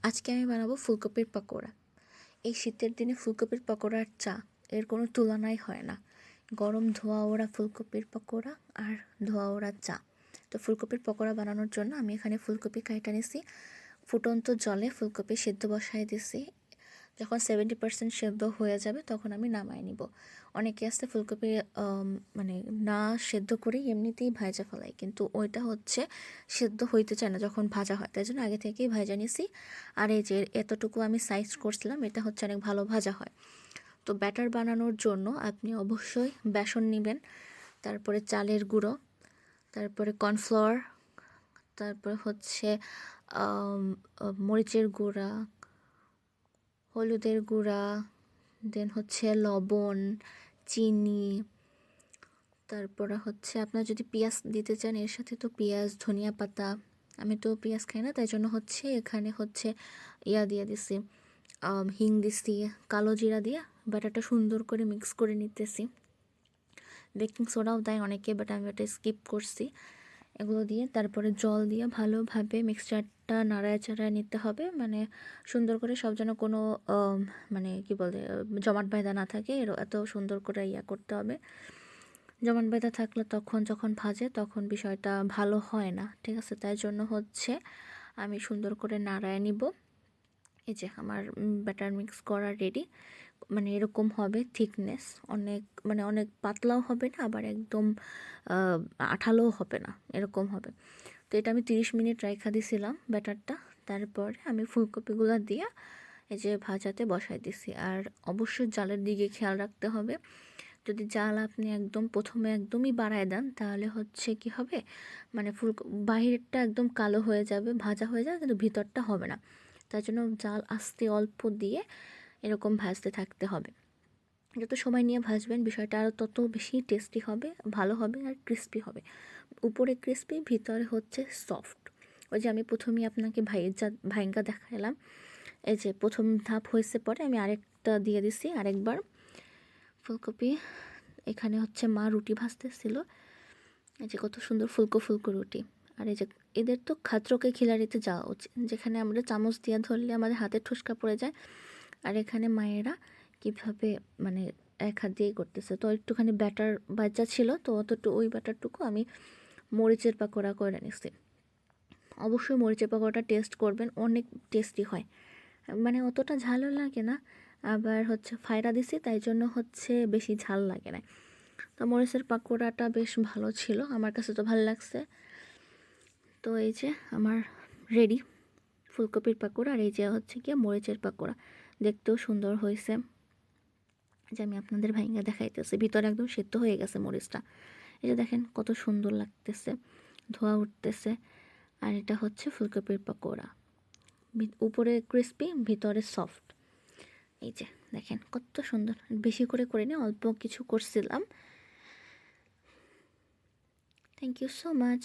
আজকে আমি বানাবো ফুলকপির পকোড়া। এই শীতের দিনে ফুলকপির পকোড়ার চা এর কোনো তুলনাই হয় না। গরম ধোয়া ওড়া ফুলকপির পকোড়া আর ধোয়া ওড়া চা। তো ফুলকপির পকোড়া বানানোর জন্য আমি এখানে ফুলকপি কাইটা নিছি। ফুটন্ত জলে ফুলকপি সেদ্ধ বসায় দিছি। যখন 70% সেদ্ধ হয়ে যাবে তখন আমি নামায় নিব। অনেকে আছে ফুলকপি মানে না সেদ্ধ করেই এমনিতেই ভাজা ফেলায়, কিন্তু ওইটা হচ্ছে সেদ্ধ হইতে চায় না যখন ভাজা হয়, তাই জন্য আগে থেকেই ভাজা নিছি। আর এই যে এতটুকু আমি সাইজ করছিলাম, এটা হচ্ছে অনেক ভালো ভাজা হয়। তো ব্যাটার বানানোর জন্য আপনি অবশ্যই বেসন নেবেন, তারপরে চালের গুঁড়ো, তারপরে কর্নফ্লাওয়ার, তারপরে হচ্ছে মরিচের গুঁড়া, হলুদের গুঁড়া, দেন হচ্ছে লবণ, চিনি, তারপরে হচ্ছে আপনার যদি পেঁয়াজ দিতে চান এর সাথে তো পেঁয়াজ, ধনিয়া পাতা। আমি তো পেঁয়াজ খাই না, তাই জন্য হচ্ছে এখানে হচ্ছে ইয়া দিয়ে দিছি, হিং দিছি, কালো জিরা দিয়ে ব্যাটারটা সুন্দর করে মিক্স করে নিতেছি। বেকিং সোডাও দেয় অনেকে, বাট আমি ওটা স্কিপ করছি। এগুলো দিয়ে তারপরে জল দিয়ে ভালোভাবে মিক্সচারটা নাড়াচাড়ায় নিতে হবে, মানে সুন্দর করে, সব যেন কোনো মানে কি বলে জমাট বাঁধা না থাকে, এত সুন্দর করে ইয়া করতে হবে। জমাট বাঁধা থাকলে তখন যখন ভাজে তখন বিষয়টা ভালো হয় না, ঠিক আছে? তাই জন্য হচ্ছে আমি সুন্দর করে নাড়ায় নিব। এই যে আমার ব্যাটার মিক্স করা রেডি। মানে এরকম হবে থিকনেস, অনেক মানে অনেক পাতলাও হবে না, আবার একদম আঠালোও হবে না, এরকম হবে। তো এটা আমি 30 মিনিট রাইখা দিছিলাম ব্যাটারটা। তারপরে আমি ফুলকপিগুলো দিয়ে এই যে ভাজাতে বসাই দিছি। আর অবশ্যই জালের দিকে খেয়াল রাখতে হবে। যদি জাল আপনি একদম প্রথমে একদমই বাড়ায় দেন তাহলে হচ্ছে কি হবে, মানে বাহিরটা একদম কালো হয়ে যাবে, ভাজা হয়ে যাবে, কিন্তু ভিতরটা হবে না। তার জন্য জাল আস্তে অল্প দিয়ে এরকম ভাজতে থাকতে হবে। যত সময় নিয়ে ভাজবেন বিষয়টা আরও তত বেশি টেস্টি হবে, ভালো হবে আর ক্রিস্পি হবে। উপরে ক্রিস্পি, ভিতরে হচ্ছে সফট। ওই যে আমি প্রথমেই আপনাকে ভাইঙ্গা দেখালাম, এই যে প্রথম ধাপ হয়েছে, পরে আমি আরেকটা দিয়ে দিছি আরেকবার ফুলকপি। এখানে হচ্ছে মা রুটি ভাজতেছিল, এই যে কত সুন্দর ফুলকো ফুলকো রুটি। আর এই যে এদের তো খাত্রকে খিলাড়িতে যাওয়া উচিত, যেখানে আমরা চামচ দিয়ে ধরলে আমাদের হাতে ঠুসকা পড়ে যায়। আর এখানে মায়েরা কিভাবে মানে এক হাত দিয়েই করতেছে। তো একটুখানি ব্যাটার বাচ্চা ছিল, তো ওই ব্যাটারটুকু আমি মরিচের পাকোড়া করে নিছি। অবশ্যই মরিচের পাকোড়াটা টেস্ট করবেন, অনেক টেস্টি হয়। মানে অতটা ঝালও লাগে না, আবার হচ্ছে ফায়রা দিছি তাই জন্য হচ্ছে বেশি ঝাল লাগে না। তো মরিচের পাকোড়াটা বেশ ভালো ছিল, আমার কাছে তো ভালো লাগছে। তো এই যে আমার রেডি ফুলকপির পাকোড়া, আর এই যে হচ্ছে গিয়ে মরিচের পাকোড়া, দেখতেও সুন্দর হয়েছে। যে আমি আপনাদের ভাইঙ্গা দেখাইতেছি, ভিতরে একদম সেদ্ধ হয়ে গেছে মরিচটা। এই যে দেখেন কত সুন্দর লাগতেছে, ধোয়া উঠতেছে। আর এটা হচ্ছে ফুলকপির পাকোড়া, উপরে ক্রিস্পি, ভিতরে সফট। এই যে দেখেন কত সুন্দর, বেশি করে নিয়ে অল্প কিছু করছিলাম। Thank you so much.